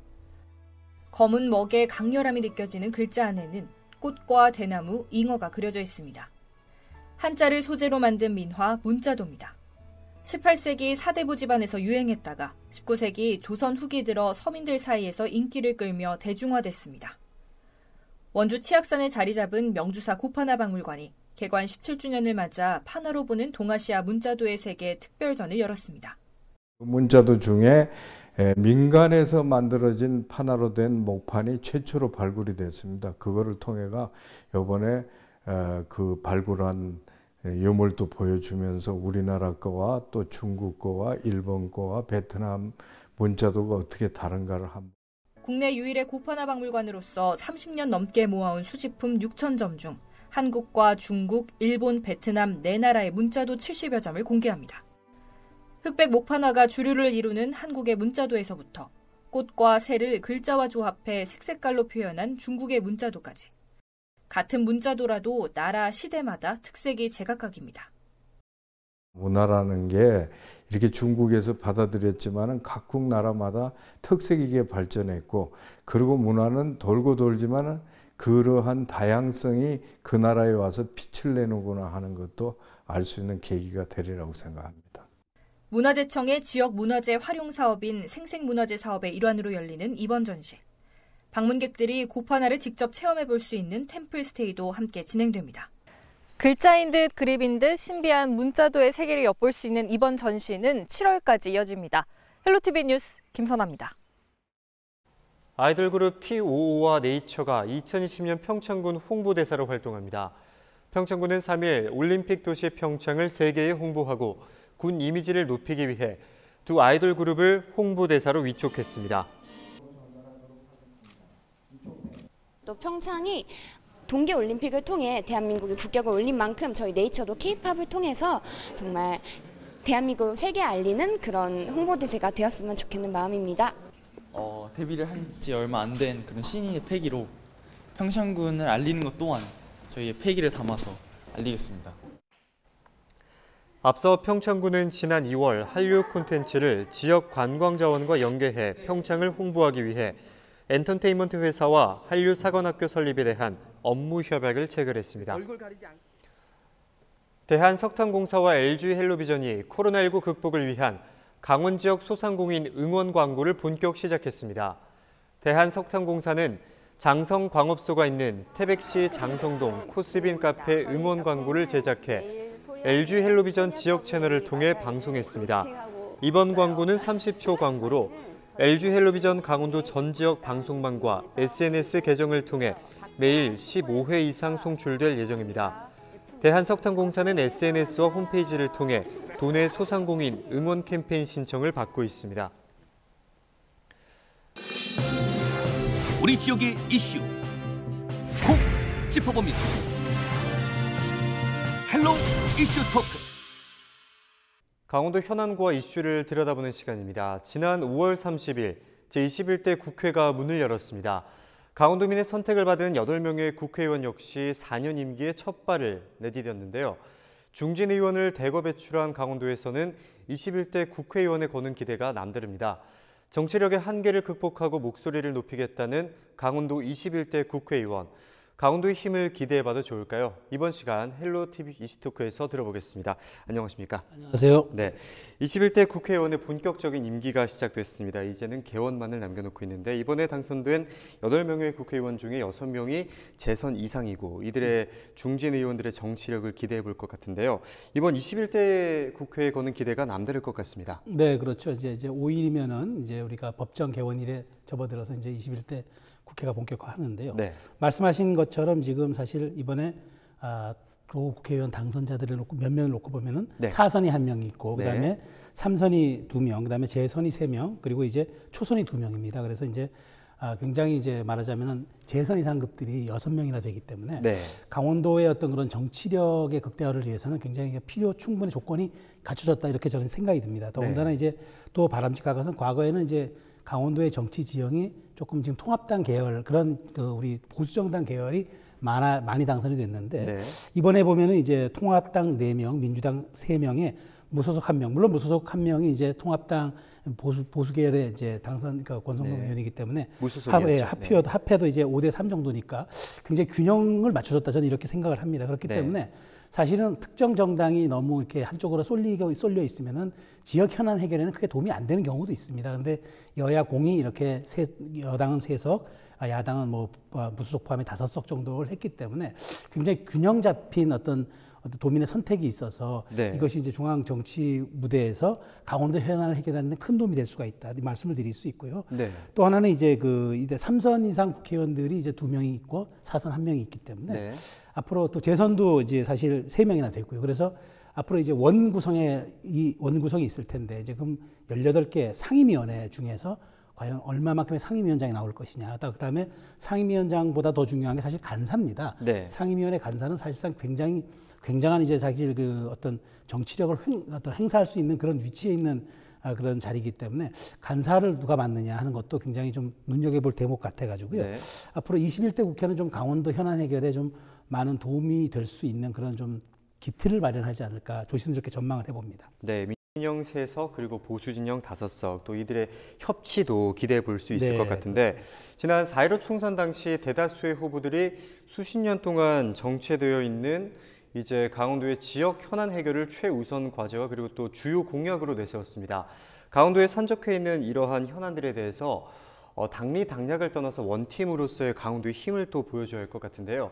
검은 먹의 강렬함이 느껴지는 글자 안에는 꽃과 대나무, 잉어가 그려져 있습니다. 한자를 소재로 만든 민화 문자도입니다. 18세기 사대부 집안에서 유행했다가 19세기 조선 후기 들어 서민들 사이에서 인기를 끌며 대중화됐습니다. 원주 치악산에 자리 잡은 명주사 고판화 박물관이 개관 17주년을 맞아 판화로 보는 동아시아 문자도의 세계 특별전을 열었습니다. 문자도 중에 민간에서 만들어진 판화로 된 목판이 최초로 발굴이 됐습니다. 그거를 통해가 이번에 그 발굴한 유물도 보여주면서 우리나라 거와 또 중국 거와 일본 거와 베트남 문자도가 어떻게 다른가를 한번. 국내 유일의 고판화 박물관으로서 30년 넘게 모아온 수집품 6,000점 중 한국과 중국, 일본, 베트남 4나라의 문자도 70여 점을 공개합니다. 흑백 목판화가 주류를 이루는 한국의 문자도에서부터 꽃과 새를 글자와 조합해 색색깔로 표현한 중국의 문자도까지. 같은 문자도라도 나라 시대마다 특색이 제각각입니다. 문화라는 게 이렇게 중국에서 받아들였지만은 각국 나라마다 특색이게 발전했고, 그리고 문화는 돌고 돌지만은 그러한 다양성이 그 나라에 와서 빛을 내는구나 하는 것도 알 수 있는 계기가 되리라고 생각합니다. 문화재청의 지역 문화재 활용 사업인 생생문화재 사업의 일환으로 열리는 이번 전시. 방문객들이 고판화를 직접 체험해 볼 수 있는 템플스테이도 함께 진행됩니다. 글자인 듯 그림인 듯 신비한 문자도의 세계를 엿볼 수 있는 이번 전시는 7월까지 이어집니다. 헬로티비 뉴스 김선아입니다. 아이돌 그룹 T55와 네이처가 2020년 평창군 홍보대사로 활동합니다. 평창군은 3일 올림픽 도시 평창을 세계에 홍보하고 군 이미지를 높이기 위해 두 아이돌 그룹을 홍보대사로 위촉했습니다. 또 평창이 동계올림픽을 통해 대한민국의 국격을 올린 만큼 저희 네이처도 K-팝을 통해서 정말 대한민국을 세계에 알리는 그런 홍보대사가 되었으면 좋겠는 마음입니다. 데뷔를 한 지 얼마 안 된 그런 신인의 패기로 평창군을 알리는 것 또한 저희의 패기를 담아서 알리겠습니다. 앞서 평창군은 지난 2월 한류 콘텐츠를 지역 관광자원과 연계해 평창을 홍보하기 위해 엔터테인먼트 회사와 한류 사관학교 설립에 대한 업무 협약을 체결했습니다. 대한석탄공사와 LG헬로비전이 코로나19 극복을 위한 강원 지역 소상공인 응원 광고를 본격 시작했습니다. 대한석탄공사는 장성 광업소가 있는 태백시 장성동 코스빈 카페 응원 광고를 제작해 LG헬로비전 지역 채널을 통해 방송했습니다. 이번 광고는 30초 광고로 LG헬로비전 강원도 전 지역 방송망과 SNS 계정을 통해 매일 15회 이상 송출될 예정입니다. 대한석탄공사는 SNS와 홈페이지를 통해 도내 소상공인 응원 캠페인 신청을 받고 있습니다. 우리 지역의 이슈 콕 짚어봅니다. 헬로 이슈 토크. 강원도 현안과 이슈를 들여다보는 시간입니다. 지난 5월 30일 제21대 국회가 문을 열었습니다. 강원도민의 선택을 받은 8명의 국회의원 역시 4년 임기의 첫 발을 내디뎠는데요. 중진 의원을 대거 배출한 강원도에서는 21대 국회의원에 거는 기대가 남다릅니다. 정치력의 한계를 극복하고 목소리를 높이겠다는 강원도 21대 국회의원. 강원도의 힘을 기대해봐도 좋을까요? 이번 시간 헬로티비 이슈토크에서 들어보겠습니다. 안녕하십니까? 안녕하세요. 네, 21대 국회의원의 본격적인 임기가 시작됐습니다. 이제는 개원만을 남겨놓고 있는데 이번에 당선된 8명의 국회의원 중에 6명이 재선 이상이고 이들의 중진 의원들의 정치력을 기대해 볼 것 같은데요. 이번 21대 국회에 거는 기대가 남다를 것 같습니다. 네, 그렇죠. 이제 5일이면은 이제 우리가 법정 개원일에 접어들어서 이제 21대 국회가 본격화하는데요. 네. 말씀하신 것처럼 지금 사실 이번에 국회의원 당선자들을 놓고 몇 명을 놓고 보면은 네. 4선이 1명 있고 그다음에 네. 3선이 2명, 그다음에 재선이 3명, 그리고 이제 초선이 2명입니다. 그래서 이제 굉장히 이제 말하자면은 재선 이상급들이 6명이나 되기 때문에 네. 강원도의 어떤 그런 정치력의 극대화를 위해서는 굉장히 충분히 조건이 갖춰졌다 이렇게 저는 생각이 듭니다. 더군다나 이제 또 바람직한 것은 과거에는 이제 강원도의 정치 지형이 조금 지금 통합당 계열 그런 우리 보수정당 계열이 많이 당선이 됐는데 네. 이번에 보면은 이제 통합당 4명, 민주당 3명에 무소속 1명, 물론 무소속 1명이 이제 통합당 보수 계열의 이제 당선 권성동 네. 의원이기 때문에 무소속이었죠. 합해도 이제 5대3 정도니까 굉장히 균형을 맞춰줬다 저는 이렇게 생각을 합니다. 그렇기 네. 때문에 사실은 특정 정당이 너무 이렇게 한쪽으로 쏠려 있으면은 지역 현안 해결에는 크게 도움이 안 되는 경우도 있습니다. 근데 여야 공이 이렇게 여당은 3석, 야당은 뭐 무소속 포함해 5석 정도를 했기 때문에 굉장히 균형 잡힌 어떤 도민의 선택이 있어서 네. 이것이 이제 중앙 정치 무대에서 강원도 현안을 해결하는 데 큰 도움이 될 수가 있다. 이 말씀을 드릴 수 있고요. 네. 또 하나는 이제 이제 3선 이상 국회의원들이 이제 2명이 있고 4선 1명이 있기 때문에 네. 앞으로 또 재선도 이제 사실 3명이나 되고요. 그래서 앞으로 이제 원구성이 있을 텐데 이제 그럼 18개 상임위원회 중에서 과연 얼마만큼의 상임위원장이 나올 것이냐. 그다음에 상임위원장보다 더 중요한 게 사실 간사입니다. 네. 상임위원회 간사는 사실상 굉장한 이제 사실 어떤 정치력을 행사할 수 있는 그런 위치에 있는 그런 자리이기 때문에 간사를 누가 맡느냐 하는 것도 굉장히 좀 눈여겨볼 대목 같아가지고요. 네. 앞으로 21대 국회는 좀 강원도 현안 해결에 좀 많은 도움이 될 수 있는 그런 좀 기틀을 마련하지 않을까 조심스럽게 전망을 해봅니다. 네, 민주진영 3석 그리고 보수진영 5석 또 이들의 협치도 기대해 볼 수 있을 네, 것 같은데 그렇습니다. 지난 4.15 총선 당시 대다수의 후보들이 수십 년 동안 정체되어 있는 이제 강원도의 지역 현안 해결을 최우선 과제와 그리고 또 주요 공약으로 내세웠습니다. 강원도에 산적해 있는 이러한 현안들에 대해서 당리 당략을 떠나서 원팀으로서의 강원도의 힘을 또 보여줘야 할 것 같은데요.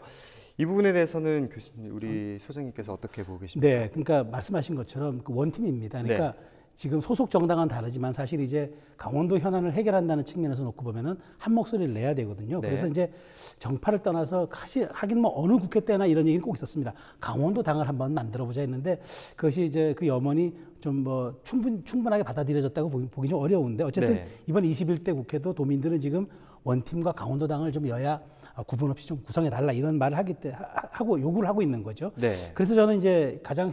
이 부분에 대해서는 교수님, 우리 소장님께서 어떻게 보고 계십니까? 네, 그러니까 말씀하신 것처럼 원팀입니다. 그러니까 네. 지금 소속 정당은 다르지만 사실 이제 강원도 현안을 해결한다는 측면에서 놓고 보면은 한 목소리를 내야 되거든요. 네. 그래서 이제 정파를 떠나서 하긴 뭐 어느 국회 때나 이런 얘기는 꼭 있었습니다. 강원도 당을 한번 만들어 보자 했는데 그것이 이제 그 염원이 좀 뭐 충분하게 받아들여졌다고 보기 좀 어려운데 어쨌든 네. 이번 21대 국회도 도민들은 지금 원팀과 강원도 당을 좀 여야 구분 없이 좀 구성해 달라 이런 말을 하고 요구를 하고 있는 거죠. 네. 그래서 저는 이제 가장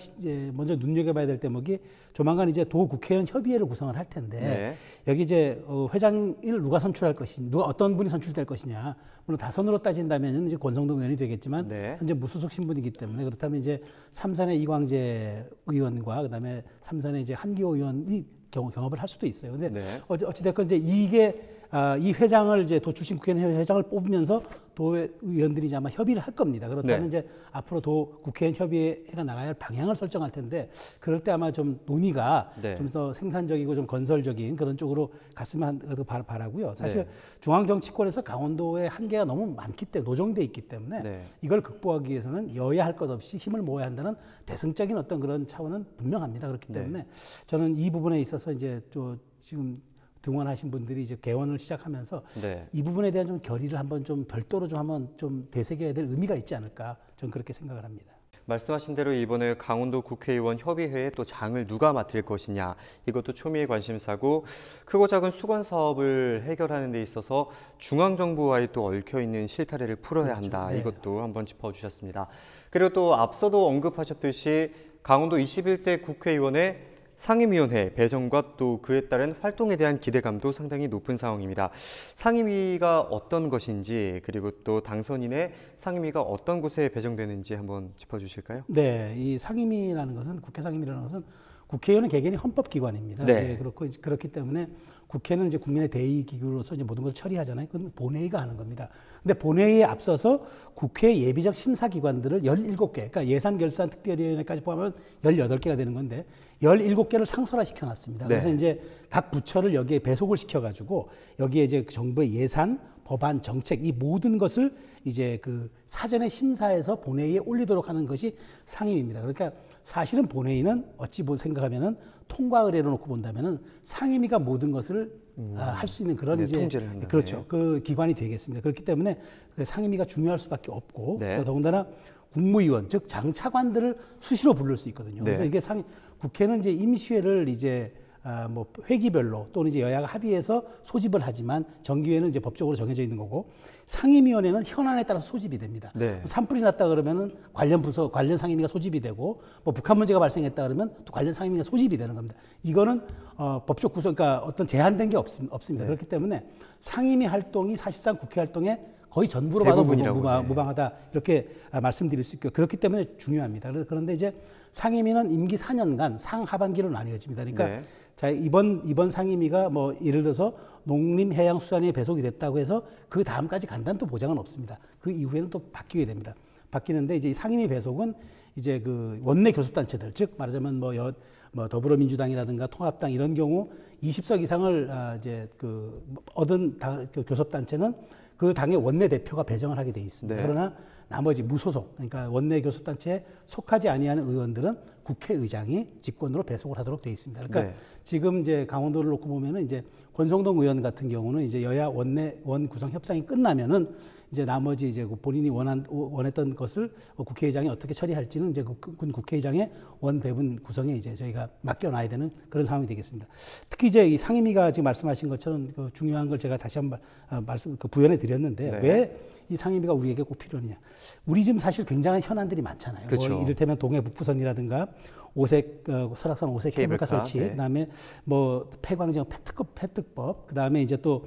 먼저 눈여겨봐야 될 대목이 조만간 이제 도 국회의원 협의회를 구성을 할 텐데 네. 여기 이제 회장을 누가 선출할 것이냐, 어떤 분이 선출될 것이냐. 물론 다선으로 따진다면 이제 권성동 의원이 되겠지만 네. 현재 무소속 신분이기 때문에 그렇다면 이제 3선의 이광재 의원과 그다음에 3선의 이제 한기호 의원이 경합을 할 수도 있어요. 근데 네. 어찌됐건 이제 이 회장을 이제 도 출신 국회의원 회장을 뽑으면서 도의원들이 이제 아마 협의를 할 겁니다. 그렇다면 네. 이제 앞으로 도 국회의원 협의회가 나가야 할 방향을 설정할 텐데 그럴 때 아마 좀 논의가 네. 좀 더 생산적이고 좀 건설적인 그런 쪽으로 갔으면 바라고요. 사실 네. 중앙 정치권에서 강원도의 한계가 너무 많기 때문에 노정돼 있기 때문에 네. 이걸 극복하기 위해서는 여야 할 것 없이 힘을 모아야 한다는 대승적인 어떤 그런 차원은 분명합니다. 그렇기 네. 때문에 저는 이 부분에 있어서 이제 지금 등원하신 분들이 이제 개원을 시작하면서 네. 이 부분에 대한 좀 결의를 한번 좀 별도로 한번 되새겨야 될 의미가 있지 않을까 저는 그렇게 생각을 합니다. 말씀하신 대로 이번에 강원도 국회의원 협의회에 또 장을 누가 맡을 것이냐 이것도 초미의 관심사고 크고 작은 수건 사업을 해결하는 데 있어서 중앙정부와의 또 얽혀있는 실타래를 풀어야 그렇죠. 한다. 네. 이것도 한번 짚어주셨습니다. 그리고 또 앞서도 언급하셨듯이 강원도 21대 국회의원의 상임위원회 배정과 또 그에 따른 활동에 대한 기대감도 상당히 높은 상황입니다. 상임위가 어떤 것인지 그리고 또 당선인의 상임위가 어떤 곳에 배정되는지 한번 짚어주실까요? 네, 이 상임위라는 것은 국회 상임위라는 것은 국회의원은 개개인이 헌법기관입니다. 네. 그렇기 때문에 국회는 이제 국민의 대의기구로서 이제 모든 것을 처리하잖아요. 그건 본회의가 하는 겁니다. 근데 본회의에 앞서서 국회 예비적 심사기관들을 17개, 그러니까 예산결산특별위원회까지 포함하면 18개가 되는 건데 17개를 상설화시켜 놨습니다. 네. 그래서 이제 각 부처를 여기에 배속을 시켜가지고 여기에 이제 정부의 예산, 법안, 정책 이 모든 것을 이제 그 사전에 심사해서 본회의에 올리도록 하는 것이 상임위입니다. 그러니까 사실은 본회의는 어찌 생각하면은 통과 의례로 놓고 본다면은 상임위가 모든 것을 할 수 있는 그런 이제 통제를 한다네. 그렇죠. 그 기관이 되겠습니다. 그렇기 때문에 그 상임위가 중요할 수밖에 없고 네. 더군다나 국무위원 즉 장차관들을 수시로 부를 수 있거든요. 그래서 네. 이게 국회는 이제 임시회를 이제 뭐 회기별로 또는 이제 여야가 합의해서 소집을 하지만 정기회는 이제 법적으로 정해져 있는 거고 상임위원회는 현안에 따라서 소집이 됩니다. 네. 산불이 났다 그러면은 관련 부서, 관련 상임위가 소집이 되고 뭐 북한 문제가 발생했다 그러면 또 관련 상임위가 소집이 되는 겁니다. 이거는 법적 구성, 그러니까 어떤 제한된 게 없습니다. 네. 그렇기 때문에 상임위 활동이 사실상 국회 활동의 거의 전부로 봐도 무방하다 이렇게 말씀드릴 수 있고 그렇기 때문에 중요합니다. 그런데 이제 상임위는 임기 4년간 상하반기로 나뉘어집니다. 그러니까 네. 자, 이번 상임위가 뭐 예를 들어서 농림해양수산이 배속이 됐다고 해서 그 다음까지 간다는 또 보장은 없습니다. 그 이후에는 또 바뀌게 됩니다. 바뀌는데 이제 이 상임위 배속은 이제 그 원내 교섭단체들 즉 말하자면 뭐 더불어민주당이라든가 통합당 이런 경우 20석 이상을 이제 그 얻은 그 교섭단체는 그 당의 원내 대표가 배정을 하게 돼 있습니다. 네. 그러나 나머지 무소속, 그러니까 원내 교섭단체에 속하지 아니하는 의원들은 국회의장이 직권으로 배속을 하도록 돼 있습니다. 그러니까 네. 지금 이제 강원도를 놓고 보면은 이제 권성동 의원 같은 경우는 이제 여야 원 구성 협상이 끝나면은 이제 나머지 이제 본인이 원했던 것을 국회의장이 어떻게 처리할지는 이제 군 국회의장의 원 배분 구성에 이제 저희가 맡겨놔야 되는 그런 상황이 되겠습니다. 특히 이제 이 상임위가 지금 말씀하신 것처럼 그 중요한 걸 제가 다시 한번 부연해 드렸는데 네. 왜 이 상임위가 우리에게 꼭 필요하냐? 우리 지금 사실 굉장한 현안들이 많잖아요. 그렇죠. 뭐 이를테면 동해 북부선이라든가 설악산 오색 케이블카 설치, 네. 그다음에 뭐 폐광지역 폐특법, 그다음에 이제 또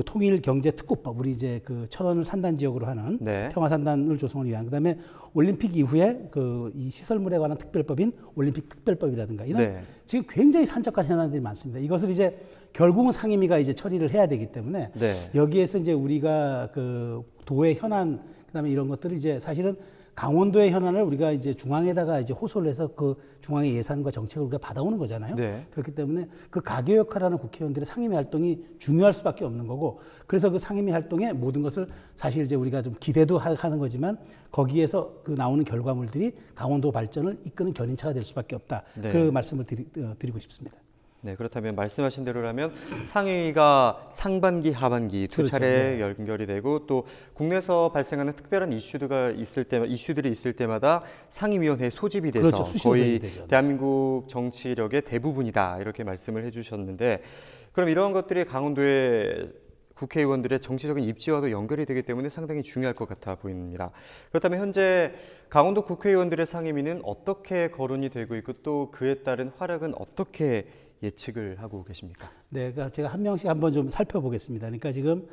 통일경제특구법, 우리 이제 그 철원을 산단 지역으로 하는 네. 평화산단을 조성을 위한, 그다음에 올림픽 이후에 그 이 시설물에 관한 특별법인 올림픽 특별법이라든가 이런 네. 지금 굉장히 산적한 현안들이 많습니다. 이것을 이제 결국은 상임위가 이제 처리를 해야 되기 때문에 네. 여기에서 이제 우리가 그 도의 현안, 그다음에 이런 것들을 이제 사실은 강원도의 현안을 우리가 이제 중앙에다가 이제 호소를 해서 그 중앙의 예산과 정책을 우리가 받아오는 거잖아요. 네. 그렇기 때문에 그 가교 역할하는 국회의원들의 상임위 활동이 중요할 수밖에 없는 거고, 그래서 그 상임위 활동에 모든 것을 사실 이제 우리가 좀 기대도 하는 거지만 거기에서 그 나오는 결과물들이 강원도 발전을 이끄는 견인차가 될 수밖에 없다. 네. 그 말씀을 드리고 싶습니다. 네, 그렇다면 말씀하신 대로라면 상임위가 상반기, 하반기 두 그렇죠. 차례 네. 연결이 되고 또 국내에서 발생하는 특별한 이슈들이 있을 때마다 상임위원회에 소집이 돼서 그렇죠. 수시로 거의 소집되죠. 대한민국 정치력의 대부분이다 이렇게 말씀을 해주셨는데, 그럼 이러한 것들이 강원도의 국회의원들의 정치적인 입지와도 연결이 되기 때문에 상당히 중요할 것 같아 보입니다. 그렇다면 현재 강원도 국회의원들의 상임위는 어떻게 거론이 되고 있고 또 그에 따른 활약은 어떻게 예측을 하고 계십니까? 네, 그러니까 제가 한 명씩 한번 좀 살펴보겠습니다. 그러니까 지금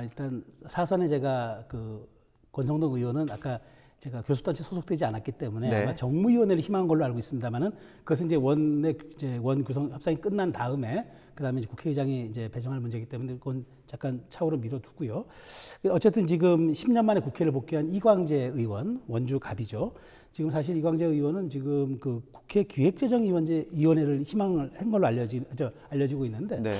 일단 사선에 제가 그 권성동 의원은 아까 제가 교섭단체 소속되지 않았기 때문에 네. 아마 정무위원회를 희망한 걸로 알고 있습니다만은 그것은 이제 원 구성 협상이 끝난 다음에 그다음에 이제 국회의장이 이제 배정할 문제이기 때문에 그건 잠깐 차후로 미뤄두고요. 어쨌든 지금 10년 만에 국회를 복귀한 이광재 의원, 원주 갑이죠. 지금 사실 이광재 의원은 지금 그 국회 기획재정위원회를 희망을 한 걸로 알려지고 있는데 네.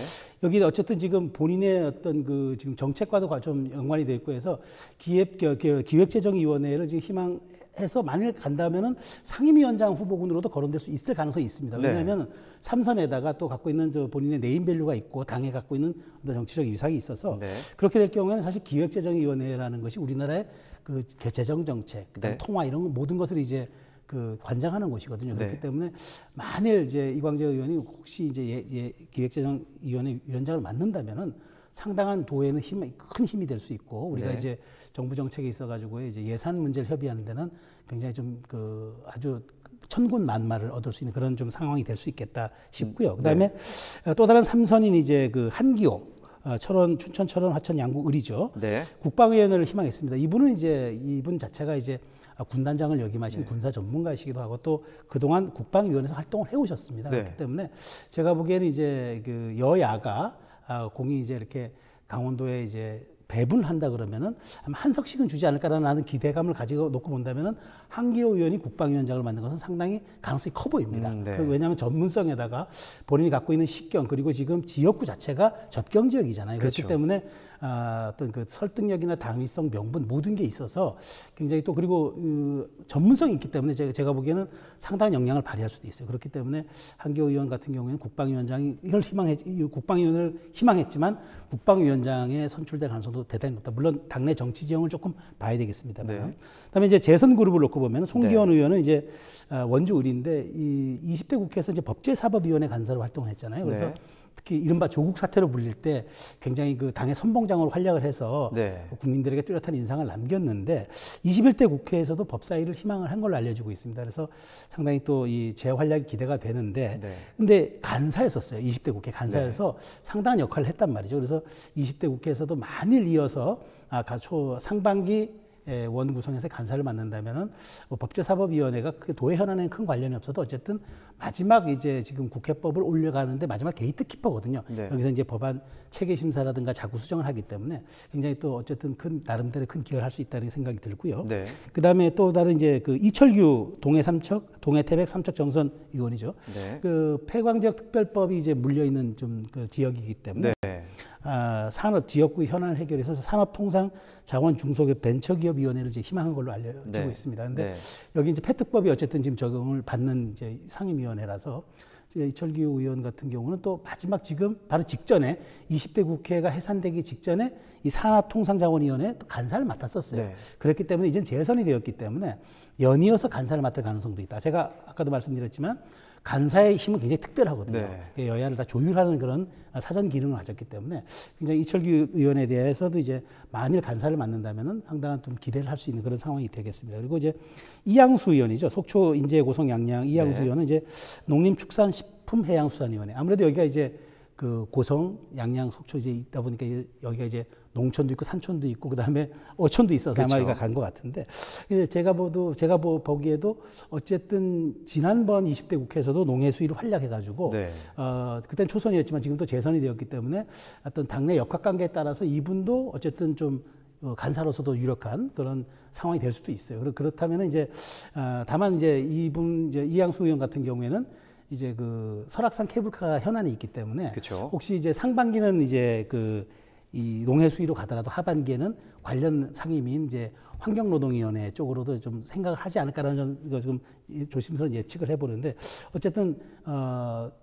여기 어쨌든 지금 본인의 어떤 그 지금 정책과도 좀 연관이 돼 있고 해서 기획재정위원회를 지금 희망해서 만일 간다면은 상임위원장 후보군으로도 거론될 수 있을 가능성이 있습니다. 왜냐하면 네. 삼선에다가 또 갖고 있는 저 본인의 네임밸류가 있고 당에 갖고 있는 어떤 정치적 위상이 있어서 네. 그렇게 될 경우에는 사실 기획재정위원회라는 것이 우리나라의 그 재정정책, 그다음 네. 통화 이런 모든 것을 이제 그 관장하는 곳이거든요. 그렇기 네. 때문에 만일 이제 이광재 의원이 혹시 이제 기획재정위원회 위원장을 맡는다면은 상당한 도에는 큰 힘이 될 수 있고 우리가 네. 이제 정부 정책에 있어가지고 이제 예산 문제를 협의하는 데는 굉장히 좀 그 아주 천군만마를 얻을 수 있는 그런 좀 상황이 될 수 있겠다 싶고요. 그다음에 또 다른 삼선인 이제 그 한기호 춘천, 철원, 화천, 양구, 을이죠. 네. 국방위원회를 희망했습니다. 이분 자체가 이제 군단장을 역임하신 군사 전문가이시기도 하고 또 그동안 국방위원회에서 활동을 해오셨습니다. 그렇기 때문에 제가 보기에는 이제 그 여야가 공이 이제 이렇게 강원도에 이제 배분한다 그러면은 아마 한 석씩은 주지 않을까라는 기대감을 가지고 놓고 본다면은 한기호 의원이 국방위원장을 맡는 것은 상당히 가능성이 커 보입니다. 네. 왜냐하면 전문성에다가 본인이 갖고 있는 식견 그리고 지금 지역구 자체가 접경 지역이잖아요. 그렇기 때문에 어떤 그 설득력이나 당위성, 명분 모든 게 있어서 굉장히 또 그리고 전문성이 있기 때문에 제가 보기에는 상당한 영향을 발휘할 수도 있어요. 그렇기 때문에 한기호 의원 같은 경우에는 국방위원을 희망했지만 국방위원장에 선출될 가능성도 대단히 높다. 물론 당내 정치 지형을 조금 봐야 되겠습니다만. 그다음에 이제 재선 그룹을 놓고 보면 송기원 의원은 이제 원주 을인데 이 20대 국회에서 이제 법제사법위원회 간사로 활동했잖아요. 그래서 특히 이른바 조국 사태로 불릴 때 굉장히 그 당의 선봉장으로 활약을 해서 국민들에게 뚜렷한 인상을 남겼는데 21대 국회에서도 법사위를 희망을 한 걸로 알려지고 있습니다. 그래서 상당히 또 이 재활약이 기대가 되는데 근데 간사였었어요. 20대 국회 간사여서 상당한 역할을 했단 말이죠. 그래서 20대 국회에서도 만일 이어서 상반기 원 구성에서 간사를 맡는다면은 법제사법위원회가 크게 도의 현안에는 큰 관련이 없어도 어쨌든 마지막 이제 지금 국회법을 올려가는데 마지막 게이트키퍼거든요. 여기서 이제 법안 체계 심사라든가 자구 수정을 하기 때문에 굉장히 또 어쨌든 나름대로 큰 기여를 할 수 있다는 생각이 들고요. 그다음에 또 다른 이제 그 이철규 동해 태백 삼척 정선 의원이죠. 그 폐광지역 특별법이 이제 물려 있는 좀 그 지역이기 때문에. 산업 지역구 현안 해결해서 산업통상자원-중소기업 벤처기업위원회를 이제 희망한 걸로 알려지고 있습니다. 그런데 여기 이제 폐특법이 어쨌든 지금 적용을 받는 이제 상임위원회라서 이철규 의원 같은 경우는 또 마지막 지금 바로 직전에 20대 국회가 해산되기 직전에 이 산업통상자원위원회 또 간사를 맡았었어요. 그렇기 때문에 이젠 재선이 되었기 때문에 연이어서 간사를 맡을 가능성도 있다. 제가 아까도 말씀드렸지만 간사의 힘은 굉장히 특별하거든요. 여야를 다 조율하는 그런 사전 기능을 가졌기 때문에 굉장히 이철규 의원에 대해서도 이제 만일 간사를 맡는다면은 상당한 좀 기대를 할 수 있는 그런 상황이 되겠습니다. 그리고 이제 이양수 의원이죠. 속초 인제 고성 양양 이양수 의원은 이제 농림축산식품해양수산위원회. 아무래도 여기가 이제 그 고성 양양 속초 이제 있다 보니까 여기가 이제 농촌도 있고 산촌도 있고 그다음에 어촌도 있어서 아마 여기가 간 것 같은데 제가 보기에도 어쨌든 지난번 20대 국회에서도 농해 수위를 활약해가지고 그때는 초선이었지만 지금 또 재선이 되었기 때문에 어떤 당내 역학관계에 따라서 이분도 어쨌든 좀 간사로서도 유력한 그런 상황이 될 수도 있어요. 그렇다면 이제 다만 이제 이양수 의원 같은 경우에는 이제 그 설악산 케이블카 현안이 있기 때문에 혹시 이제 상반기는 이제 이 농해 수위로 가더라도 하반기에는 관련 상임위인 이제 환경노동위원회 쪽으로도 좀 생각을 하지 않을까라는 지금 조심스러운 예측을 해보는데 어쨌든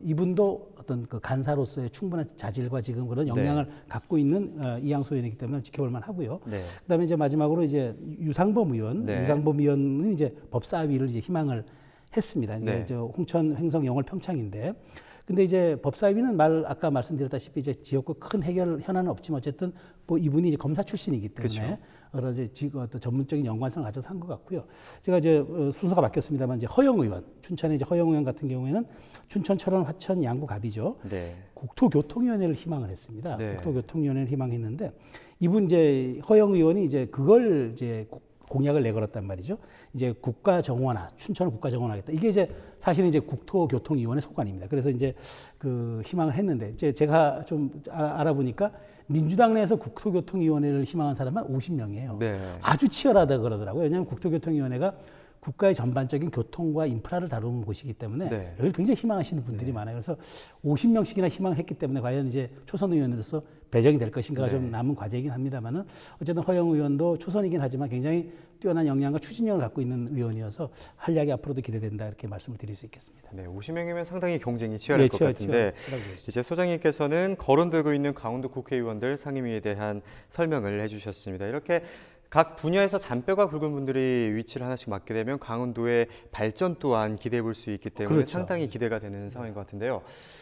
이분도 어떤 그 간사로서의 충분한 자질과 지금 그런 역량을 갖고 있는 이양수 의원이기 때문에 지켜볼 만하고요. 그다음에 이제 마지막으로 이제 유상범 의원은 이제 법사위를 이제 희망을 했습니다. 이제 홍천, 횡성, 영월, 평창인데. 근데 이제 법사위는 아까 말씀드렸다시피 이제 지역구 큰 해결 현안은 없지만 어쨌든 뭐 이분이 이제 검사 출신이기 때문에 여러 이제 어떤 전문적인 연관성을 가져서 한 것 같고요. 제가 이제 순서가 바뀌었습니다만 이제 허영 의원, 춘천의 이제 허영 의원 같은 경우에는 춘천, 철원, 화천, 양구, 갑이죠. 국토교통위원회를 희망을 했습니다. 국토교통위원회를 희망했는데 이분 이제 허영 의원이 이제 그걸 이제 공약을 내걸었단 말이죠. 이제 국가정원화, 춘천을 국가정원화하겠다. 이게 이제 사실은 이제 국토교통위원회 소관입니다. 그래서 이제 그 희망을 했는데 이제 제가 좀 알아보니까 민주당 내에서 국토교통위원회를 희망한 사람은 50명이에요. 아주 치열하다 그러더라고요. 왜냐하면 국토교통위원회가 국가의 전반적인 교통과 인프라를 다루는 곳이기 때문에 여기를 굉장히 희망하시는 분들이 많아요. 그래서 50명씩이나 희망을 했기 때문에 과연 이제 초선 의원으로서 배정이 될 것인가가 좀 남은 과제이긴 합니다만은 어쨌든 허영 의원도 초선이긴 하지만 굉장히 뛰어난 역량과 추진력을 갖고 있는 의원이어서 활약이 앞으로도 기대된다 이렇게 말씀을 드릴 수 있겠습니다. 50명이면 상당히 경쟁이 치열할 것 같은데 이제 소장님께서는 거론되고 있는 강원도 국회의원들 상임위에 대한 설명을 해주셨습니다. 이렇게 각 분야에서 잔뼈가 굵은 분들이 위치를 하나씩 맡게 되면 강원도의 발전 또한 기대해 볼 수 있기 때문에 상당히 기대가 되는 상황인 것 같은데요.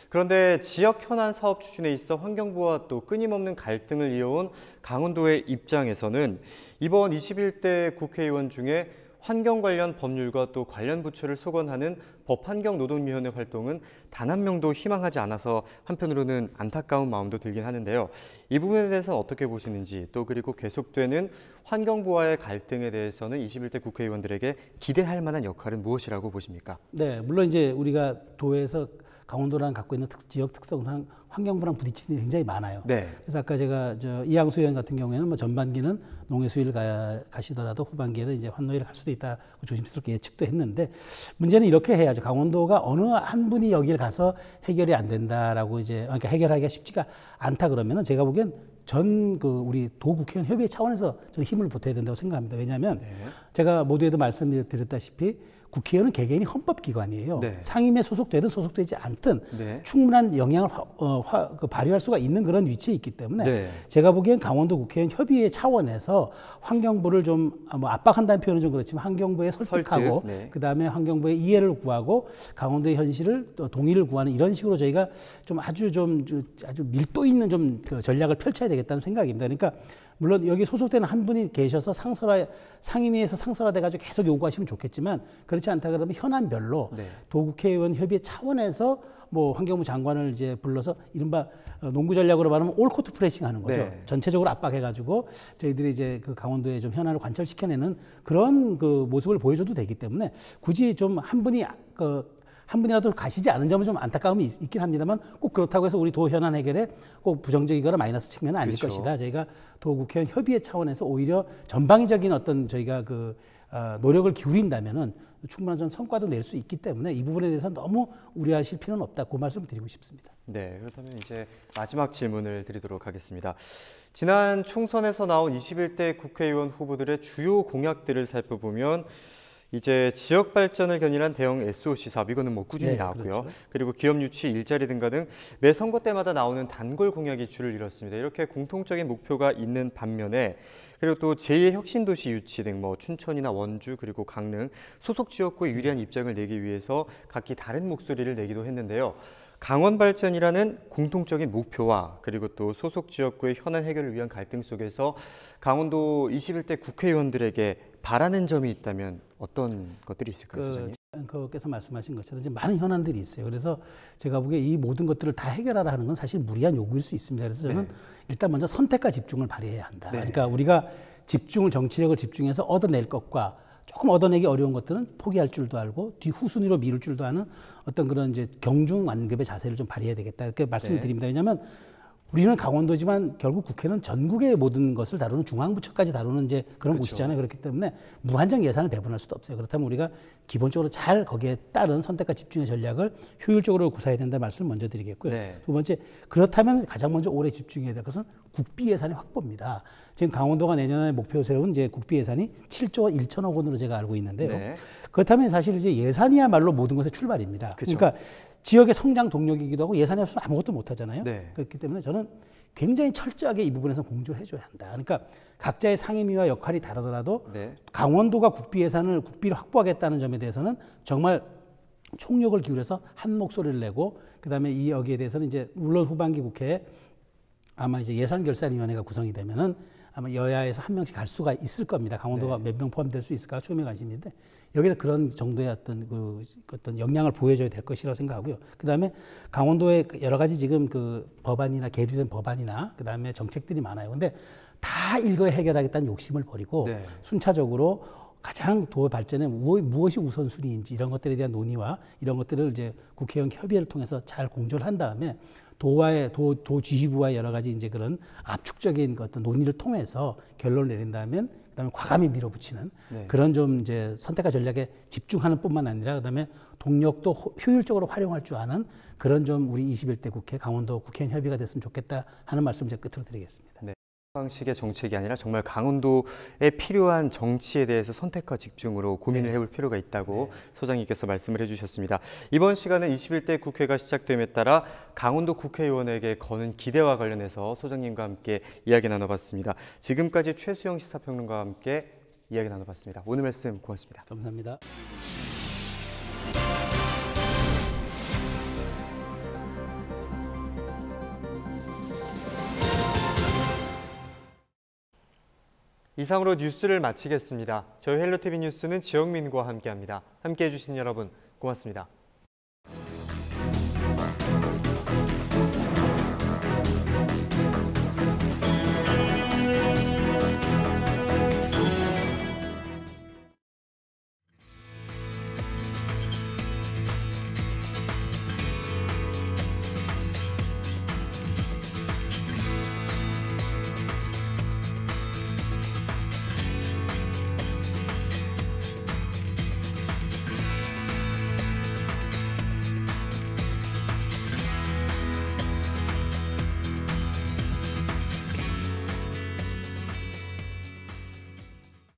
그런데 지역 현안 사업 추진에 있어 환경부와 또 끊임없는 갈등을 이어온 강원도의 입장에서는 이번 21대 국회의원 중에 환경 관련 법률과 또 관련 부처를 소관하는 법환경노동위원회 활동은 단 한 명도 희망하지 않아서 한편으로는 안타까운 마음도 들긴 하는데요. 이 부분에 대해서는 어떻게 보시는지, 또 그리고 계속되는 환경부와의 갈등에 대해서는 21대 국회의원들에게 기대할 만한 역할은 무엇이라고 보십니까? 네, 물론 이제 우리가 도에서 강원도랑 갖고 있는 지역 특성상 환경부랑 부딪히는 일이 굉장히 많아요. 네. 그래서 아까 제가 이양수 의원 같은 경우에는 뭐 전반기는 농해 수위를 가시더라도 후반기에는 이제 환노위를 갈 수도 있다고 조심스럽게 예측도 했는데, 문제는 이렇게 해야죠. 강원도가 어느 한 분이 여기를 가서 해결이 안 된다라고 그러니까 해결하기가 쉽지가 않다 그러면은 제가 보기엔 우리 도국회의원 협의회 차원에서 저는 힘을 보태야 된다고 생각합니다. 왜냐하면 제가 모두에도 말씀드렸다시피 국회의원은 개개인이 헌법기관이에요. 네. 상임위에 소속되든 소속되지 않든 충분한 영향을 발휘할 수가 있는 그런 위치에 있기 때문에 제가 보기엔 강원도 국회의원 협의회 차원에서 환경부를 좀 압박한다는 표현은 좀 그렇지만 환경부에 설득하고 그다음에 환경부의 이해를 구하고 강원도의 현실을 또 동의를 구하는 이런 식으로 저희가 아주 밀도 있는 그 전략을 펼쳐야 되겠다는 생각입니다. 그러니까 물론 여기 소속되는 한 분이 계셔서 상임위에서 상설화돼가지고 계속 요구하시면 좋겠지만, 그렇지 않다 그러면 현안별로 도국회의원 협의회 차원에서 뭐 환경부 장관을 이제 불러서 이른바 농구 전략으로 말하면 올코트 프레싱 하는 거죠. 전체적으로 압박해가지고 저희들이 이제 그 강원도에 좀 현안을 관철시켜내는 그런 그 모습을 보여줘도 되기 때문에 굳이 좀 한 분이라도 가시지 않은 점은 좀 안타까움이 있긴 합니다만, 꼭 그렇다고 해서 우리 도 현안 해결에 꼭 부정적이거나 마이너스 측면은 아닐 것이다. 저희가 도국회의원 협의회 차원에서 오히려 전방위적인 어떤 저희가 노력을 기울인다면은 충분한 전 성과도 낼 수 있기 때문에 이 부분에 대해서는 너무 우려하실 필요는 없다. 그 말씀을 드리고 싶습니다. 네, 그렇다면 이제 마지막 질문을 드리도록 하겠습니다. 지난 총선에서 나온 21대 국회의원 후보들의 주요 공약들을 살펴보면 이제 지역 발전을 견인한 대형 SOC 사업, 이거는 뭐 꾸준히 나왔고요. 그렇죠. 그리고 기업 유치, 일자리 등가 등 매 선거 때마다 나오는 단골 공약이 줄을 이뤘습니다. 이렇게 공통적인 목표가 있는 반면에, 그리고 또 제2의 혁신도시 유치 등 뭐 춘천이나 원주 그리고 강릉 소속 지역구에 유리한 입장을 내기 위해서 각기 다른 목소리를 내기도 했는데요. 강원 발전이라는 공통적인 목표와 그리고 또 소속 지역구의 현안 해결을 위한 갈등 속에서 강원도 21대 국회의원들에게 바라는 점이 있다면 어떤 것들이 있을까요, 소장님? 께서 말씀하신 것처럼 이제 많은 현안들이 있어요. 그래서 제가 보기에 이 모든 것들을 다 해결하라 하는 건 사실 무리한 요구일 수 있습니다. 그래서 저는 일단 먼저 선택과 집중을 발휘해야 한다. 그러니까 우리가 정치력을 집중해서 얻어낼 것과 조금 얻어내기 어려운 것들은 포기할 줄도 알고 후순위로 미룰 줄도 아는 어떤 그런 이제 경중완급의 자세를 좀 발휘해야 되겠다, 이렇게 말씀을 드립니다. 왜냐하면 우리는 강원도지만 결국 국회는 전국의 모든 것을 다루는 중앙부처까지 다루는 이제 그런 곳이잖아요. 그렇기 때문에 무한정 예산을 배분할 수도 없어요. 그렇다면 우리가 기본적으로 잘 거기에 따른 선택과 집중의 전략을 효율적으로 구사해야 된다는 말씀을 먼저 드리겠고요. 두 번째, 그렇다면 가장 먼저 올해 집중해야 될 것은 국비 예산의 확보입니다. 지금 강원도가 내년에 목표 세운 이제 국비 예산이 7조 1천억 원으로 제가 알고 있는데요. 그렇다면 사실 이제 예산이야말로 모든 것의 출발입니다. 그러니까 지역의 성장 동력이기도 하고 예산이 없으면 아무것도 못 하잖아요. 그렇기 때문에 저는 굉장히 철저하게 이 부분에서 공조를 해줘야 한다. 그러니까 각자의 상임위와 역할이 다르더라도 강원도가 국비를 확보하겠다는 점에 대해서는 정말 총력을 기울여서 한 목소리를 내고, 그다음에 여기에 대해서는 이제 물론 후반기 국회에 아마 이제 예산결산위원회가 구성이 되면은 아마 여야에서 한 명씩 갈 수가 있을 겁니다. 강원도가 몇 명 포함될 수 있을까 초미의 관심인데, 여기서 그런 정도의 어떤 역량을 보여줘야 될 것이라고 생각하고요. 그다음에 강원도에 여러 가지 지금 법안이나 계류된 법안이나 그다음에 정책들이 많아요. 근데 다 일거에 해결하겠다는 욕심을 버리고 순차적으로 가장 도 발전에 무엇이 우선순위인지 이런 것들에 대한 논의와 이런 것들을 이제 국회의원 협의회를 통해서 잘 공조를 한 다음에 도 지휘부와의 여러 가지 이제 그런 압축적인 어떤 논의를 통해서 결론을 내린다면, 그다음에 과감히 밀어붙이는 그런 좀 이제 선택과 전략에 집중하는 뿐만 아니라 그다음에 동력도 효율적으로 활용할 줄 아는 그런 좀 우리 21대 국회 강원도 국회의원 협의가 됐으면 좋겠다 하는 말씀 제가 끝으로 드리겠습니다. 방식의 정책이 아니라 정말 강원도에 필요한 정치에 대해서 선택과 집중으로 고민을 해볼 필요가 있다고 소장님께서 말씀을 해주셨습니다. 이번 시간은 21대 국회가 시작됨에 따라 강원도 국회의원에게 거는 기대와 관련해서 소장님과 함께 이야기 나눠봤습니다. 지금까지 최수영 시사평론가와 함께 이야기 나눠봤습니다. 오늘 말씀 고맙습니다. 감사합니다. 이상으로 뉴스를 마치겠습니다. 저희 헬로티비 뉴스는 지역민과 함께합니다. 함께해 주신 여러분 고맙습니다. 고맙습니다.